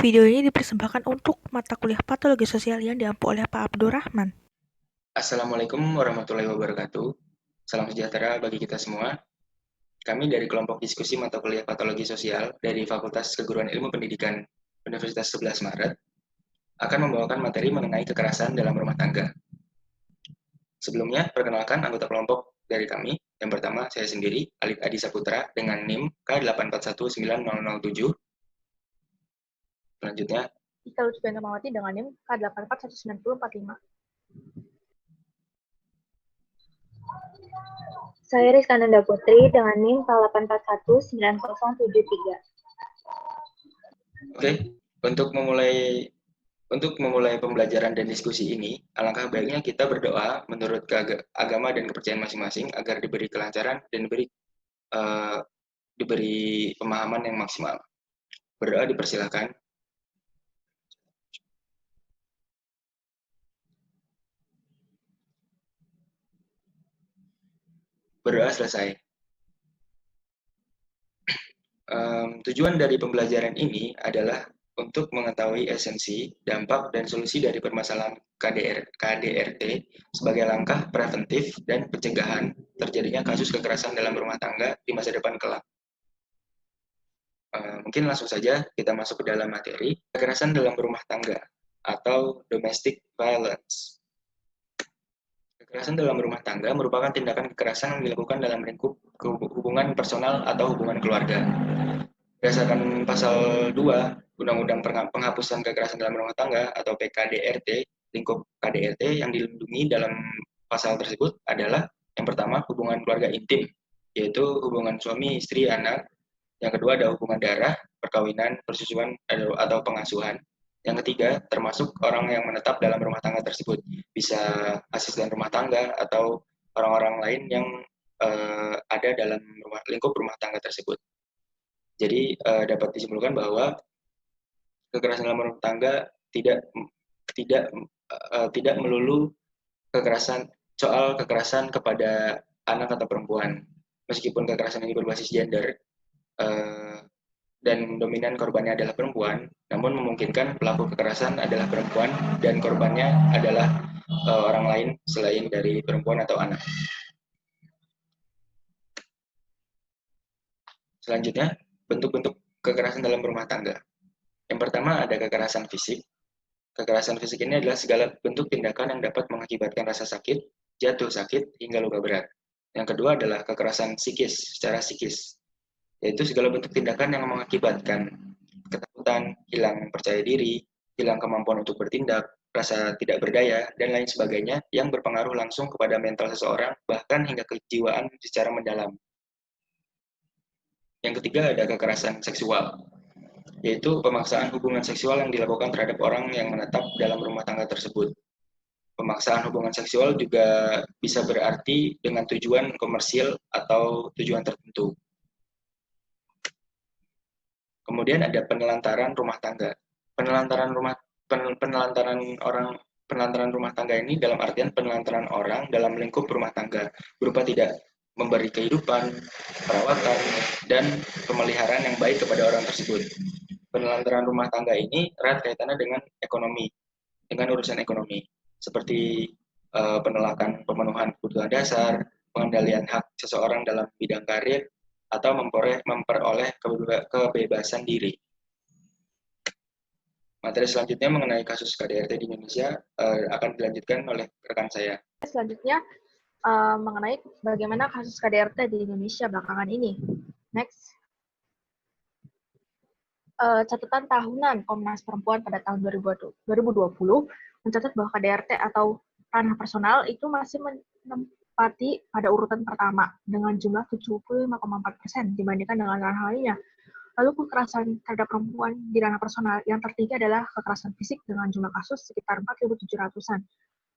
Video ini dipersembahkan untuk mata kuliah patologi sosial yang diampu oleh Pak Abdurrahman. Assalamualaikum warahmatullahi wabarakatuh. Salam sejahtera bagi kita semua. Kami dari kelompok diskusi mata kuliah patologi sosial dari Fakultas Keguruan Ilmu Pendidikan Universitas 11 Maret akan membawakan materi mengenai kekerasan dalam rumah tangga. Sebelumnya, perkenalkan anggota kelompok dari kami. Yang pertama, saya sendiri, Alif Adi Saputra, dengan NIM K8419007. Selanjutnya, Ika Lutfi Mawati dengan NIM K8419045. Saya Rizkananda Putri dengan NIM K8419073. Oke, untuk memulai pembelajaran dan diskusi ini, alangkah baiknya kita berdoa menurut agama dan kepercayaan masing-masing agar diberi kelancaran dan diberi pemahaman yang maksimal. Berdoa dipersilakan. Berdoa selesai. Tujuan dari pembelajaran ini adalah untuk mengetahui esensi, dampak, dan solusi dari permasalahan KDRT sebagai langkah preventif dan pencegahan terjadinya kasus kekerasan dalam rumah tangga di masa depan kelak. Mungkin langsung saja kita masuk ke dalam materi, kekerasan dalam rumah tangga atau domestic violence. Kekerasan dalam rumah tangga merupakan tindakan kekerasan yang dilakukan dalam lingkup hubungan personal atau hubungan keluarga. Berdasarkan pasal 2 Undang-Undang Penghapusan Kekerasan dalam Rumah Tangga atau PKDRT, lingkup KDRT yang dilindungi dalam pasal tersebut adalah yang pertama hubungan keluarga intim, yaitu hubungan suami, istri, anak. Yang kedua ada hubungan darah, perkawinan, persusuan, atau pengasuhan. Yang ketiga termasuk orang yang menetap dalam rumah tangga tersebut, bisa asisten rumah tangga atau orang-orang lain yang ada dalam lingkup rumah tangga tersebut. Jadi dapat disimpulkan bahwa kekerasan dalam rumah tangga tidak melulu soal kekerasan kepada anak atau perempuan. Meskipun kekerasan ini berbasis gender dan dominan korbannya adalah perempuan, namun memungkinkan pelaku kekerasan adalah perempuan dan korbannya adalah orang lain selain dari perempuan atau anak. Selanjutnya, bentuk-bentuk kekerasan dalam rumah tangga. Yang pertama ada kekerasan fisik. Kekerasan fisik ini adalah segala bentuk tindakan yang dapat mengakibatkan rasa sakit, jatuh sakit, hingga luka berat. Yang kedua adalah kekerasan psikis, secara psikis, yaitu segala bentuk tindakan yang mengakibatkan ketakutan, hilang percaya diri, hilang kemampuan untuk bertindak, rasa tidak berdaya, dan lain sebagainya yang berpengaruh langsung kepada mental seseorang, bahkan hingga kejiwaan secara mendalam. Yang ketiga ada kekerasan seksual, yaitu pemaksaan hubungan seksual yang dilakukan terhadap orang yang menetap dalam rumah tangga tersebut. Pemaksaan hubungan seksual juga bisa berarti dengan tujuan komersil atau tujuan tertentu. Kemudian ada penelantaran rumah tangga. Penelantaran rumah tangga ini dalam artian penelantaran orang dalam lingkup rumah tangga berupa tidak memberi kehidupan, perawatan, dan pemeliharaan yang baik kepada orang tersebut. Penelantaran rumah tangga ini erat kaitannya dengan ekonomi, dengan urusan ekonomi, seperti penolakan pemenuhan kebutuhan dasar, pengendalian hak seseorang dalam bidang karir, atau memperoleh kebebasan diri. Materi selanjutnya mengenai kasus KDRT di Indonesia akan dilanjutkan oleh rekan saya. Selanjutnya mengenai bagaimana kasus KDRT di Indonesia belakangan ini. Next. Catatan tahunan Komnas Perempuan pada tahun 2020 mencatat bahwa KDRT atau ranah personal itu masih menempati pada urutan pertama dengan jumlah 75,4% dibandingkan dengan ranah lainnya. Lalu kekerasan terhadap perempuan di ranah personal yang tertinggi adalah kekerasan fisik dengan jumlah kasus sekitar 4.700-an.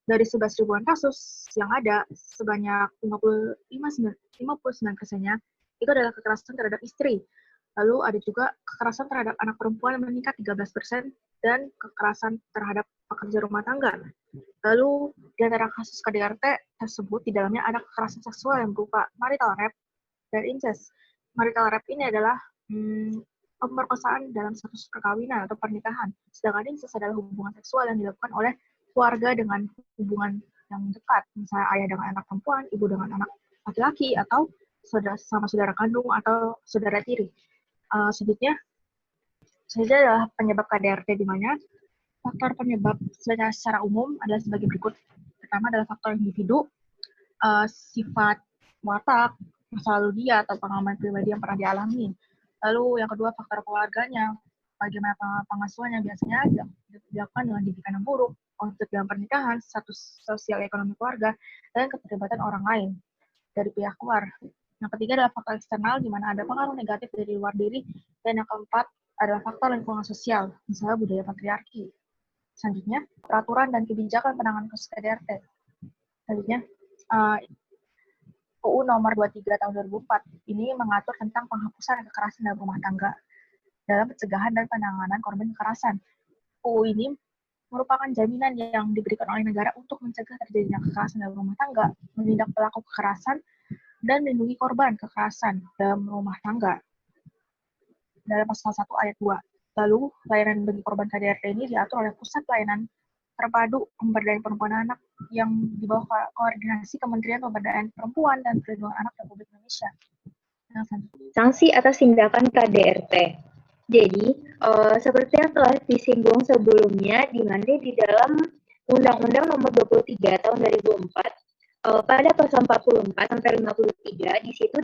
Dari 11.000-an kasus yang ada, sebanyak 59%-nya itu adalah kekerasan terhadap istri. Lalu ada juga kekerasan terhadap anak perempuan yang meningkat 13% dan kekerasan terhadap pekerja rumah tangga. Lalu di antara kasus KDRT tersebut di dalamnya ada kekerasan seksual yang berupa marital rape dan incest. Marital rape ini adalah pemerkosaan dalam status perkawinan atau pernikahan. Sedangkan incest adalah hubungan seksual yang dilakukan oleh keluarga dengan hubungan yang dekat, misalnya ayah dengan anak perempuan, ibu dengan anak laki-laki, atau sama saudara kandung atau saudara tiri. Selanjutnya adalah penyebab KDRT, di mana faktor penyebab secara umum adalah sebagai berikut. Pertama adalah faktor individu, sifat watak, masa lalu dia atau pengalaman pribadi yang pernah dialami. Lalu yang kedua faktor keluarganya, bagaimana pengasuhannya, biasanya dilakukan dengan didikan yang buruk, konflik dalam pernikahan, status sosial ekonomi keluarga, dan keterlibatan orang lain dari pihak luar. Yang ketiga adalah faktor eksternal, di mana ada pengaruh negatif dari luar diri, dan yang keempat adalah faktor lingkungan sosial, misalnya budaya patriarki. Selanjutnya, peraturan dan kebijakan penanganan kasus KDRT. Selanjutnya, UU nomor 23 tahun 2004 ini mengatur tentang penghapusan kekerasan dalam rumah tangga dalam pencegahan dan penanganan korban kekerasan. UU ini merupakan jaminan yang diberikan oleh negara untuk mencegah terjadinya kekerasan dalam rumah tangga, menindak pelaku kekerasan, dan melindungi korban kekerasan dalam rumah tangga. Dalam pasal 1 ayat 2. Lalu, layanan bagi korban KDRT ini diatur oleh Pusat Layanan Terpadu Pemberdayaan Perempuan dan Anak yang di bawah koordinasi Kementerian Pemberdayaan Perempuan dan Perlindungan Anak Republik Indonesia. Sanksi atas tindakan KDRT. Jadi, seperti yang telah disinggung sebelumnya, di mana di dalam Undang-Undang Nomor 23 Tahun 2004, pada pasal 44 sampai 53, di situ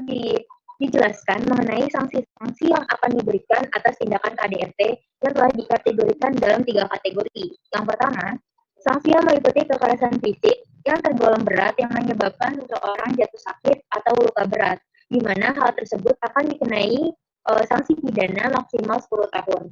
dijelaskan mengenai sanksi-sanksi yang akan diberikan atas tindakan KDRT yang telah dikategorikan dalam 3 kategori. Yang pertama, sanksi yang meliputi kekerasan fisik yang tergolong berat yang menyebabkan seseorang jatuh sakit atau luka berat, di mana hal tersebut akan dikenai sanksi pidana maksimal 10 tahun.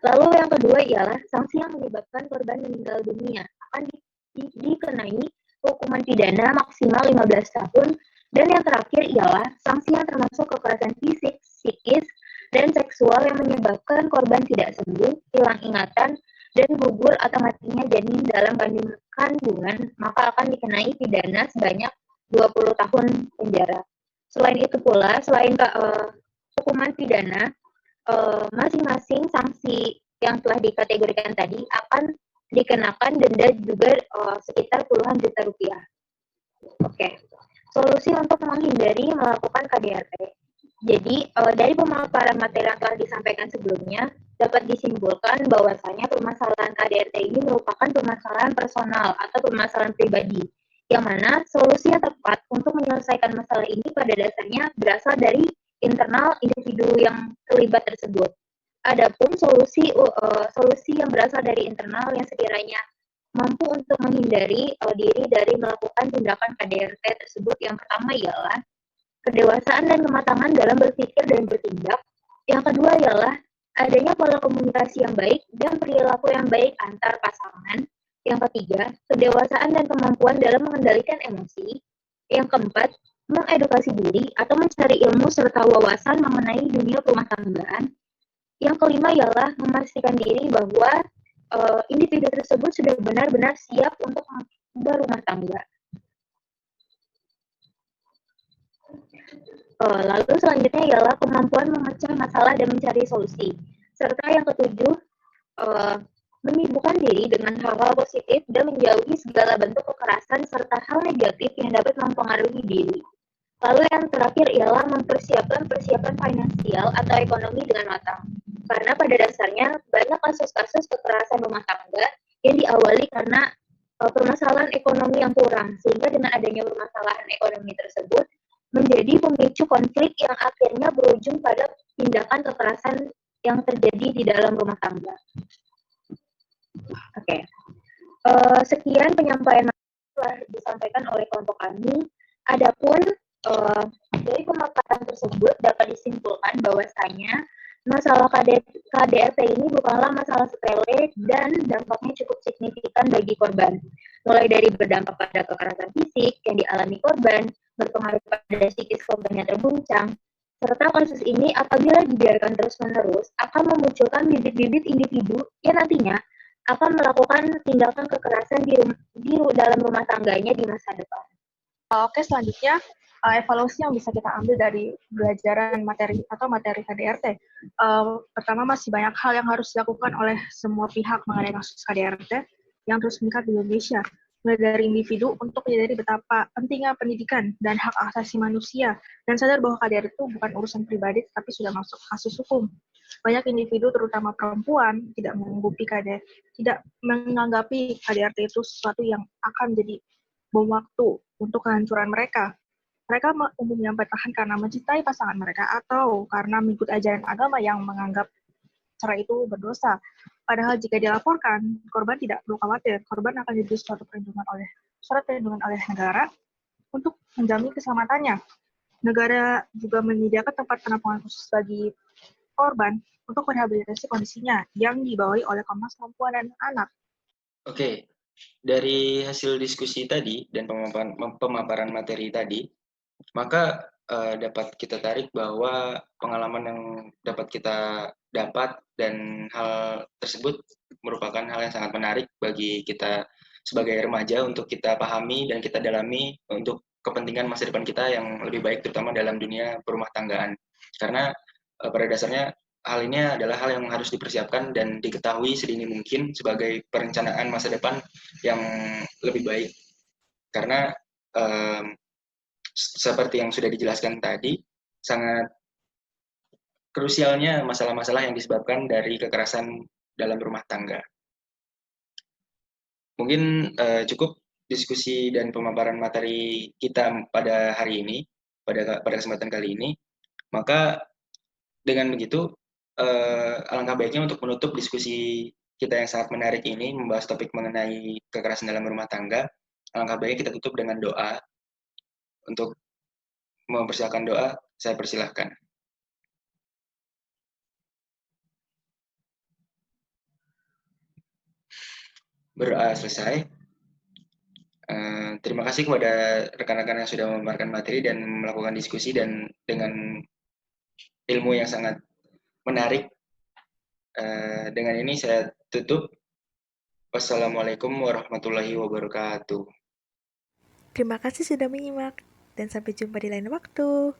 Lalu yang kedua ialah sanksi yang menyebabkan korban meninggal dunia akan dikenai hukuman pidana maksimal 15 tahun. Dan yang terakhir ialah sanksi yang termasuk kekerasan fisik, psikis, dan seksual yang menyebabkan korban tidak sembuh, hilang ingatan, dan gugur atau matinya janin dalam kandungan, maka akan dikenai pidana sebanyak 20 tahun penjara. Selain itu pula, selain hukuman pidana, masing-masing sanksi yang telah dikategorikan tadi akan dikenakan denda juga sekitar puluhan juta rupiah. Oke. Solusi untuk menghindari melakukan KDRT. Jadi, dari pemaparan materi yang telah disampaikan sebelumnya, dapat disimpulkan bahwasanya permasalahan KDRT ini merupakan permasalahan personal atau permasalahan pribadi, yang mana solusi yang tepat untuk menyelesaikan masalah ini pada dasarnya berasal dari internal individu yang terlibat tersebut. Adapun solusi yang berasal dari internal yang sekiranya mampu untuk menghindari diri dari melakukan tindakan KDRT tersebut, yang pertama ialah kedewasaan dan kematangan dalam berpikir dan bertindak. Yang kedua ialah adanya pola komunikasi yang baik dan perilaku yang baik antar pasangan. Yang ketiga, kedewasaan dan kemampuan dalam mengendalikan emosi. Yang keempat, mengedukasi diri atau mencari ilmu serta wawasan mengenai dunia rumah tanggaan. Yang kelima ialah memastikan diri bahwa individu tersebut sudah benar-benar siap untuk berumah tangga. Lalu selanjutnya ialah kemampuan memecah masalah dan mencari solusi. Serta yang ketujuh, menyibukkan diri dengan hal-hal positif dan menjauhi segala bentuk kekerasan serta hal negatif yang dapat mempengaruhi diri. Lalu yang terakhir ialah mempersiapkan persiapan finansial atau ekonomi dengan matang. Karena pada dasarnya banyak kasus-kasus kekerasan rumah tangga yang diawali karena permasalahan ekonomi yang kurang, sehingga dengan adanya permasalahan ekonomi tersebut menjadi pemicu konflik yang akhirnya berujung pada tindakan kekerasan yang terjadi di dalam rumah tangga. Oke. Sekian penyampaian telah disampaikan oleh kelompok kami. Adapun dari pemaparan tersebut dapat disimpulkan bahwasanya masalah KDRT ini bukanlah masalah sepele dan dampaknya cukup signifikan bagi korban. Mulai dari berdampak pada kekerasan fisik yang dialami korban, berpengaruh pada psikis korban yang terguncang, serta kasus ini apabila dibiarkan terus-menerus akan memunculkan bibit-bibit individu yang nantinya akan melakukan tindakan kekerasan di dalam rumah tangganya di masa depan. Oke, selanjutnya evaluasi yang bisa kita ambil dari belajaran materi KDRT. Pertama, masih banyak hal yang harus dilakukan oleh semua pihak mengenai kasus KDRT yang terus meningkat di Indonesia. Mulai dari individu untuk menyadari betapa pentingnya pendidikan dan hak asasi manusia, dan sadar bahwa KDRT itu bukan urusan pribadi, tapi sudah masuk kasus hukum. Banyak individu, terutama perempuan, tidak menanggapi KDRT itu sesuatu yang akan jadi bom waktu untuk kehancuran mereka. Mereka umumnya bertahan karena mencintai pasangan mereka atau karena mengikut ajaran agama yang menganggap cerai itu berdosa. Padahal jika dilaporkan, korban tidak perlu khawatir. Korban akan diberi surat perlindungan oleh negara untuk menjamin keselamatannya. Negara juga menyediakan tempat penampungan khusus bagi korban untuk merehabilitasi kondisinya yang dibawahi oleh Komnas Perempuan dan Anak. Oke, dari hasil diskusi tadi dan pemaparan materi tadi, maka dapat kita tarik bahwa pengalaman yang dapat kita dapat dan hal tersebut merupakan hal yang sangat menarik bagi kita sebagai remaja untuk kita pahami dan kita dalami untuk kepentingan masa depan kita yang lebih baik, terutama dalam dunia perumah tanggaan. Karena pada dasarnya hal ini adalah hal yang harus dipersiapkan dan diketahui sedini mungkin sebagai perencanaan masa depan yang lebih baik. Karena seperti yang sudah dijelaskan tadi, sangat krusialnya masalah-masalah yang disebabkan dari kekerasan dalam rumah tangga. Mungkin cukup diskusi dan pemaparan materi kita pada hari ini, pada kesempatan kali ini. Maka dengan begitu, alangkah baiknya untuk menutup diskusi kita yang sangat menarik ini, membahas topik mengenai kekerasan dalam rumah tangga, alangkah baiknya kita tutup dengan doa. Untuk mempersilakan doa, saya persilahkan. Berdoa selesai. Terima kasih kepada rekan-rekan yang sudah memaparkan materi dan melakukan diskusi dan dengan ilmu yang sangat menarik. Dengan ini saya tutup. Wassalamualaikum warahmatullahi wabarakatuh. Terima kasih sudah menyimak, dan sampai jumpa di lain waktu.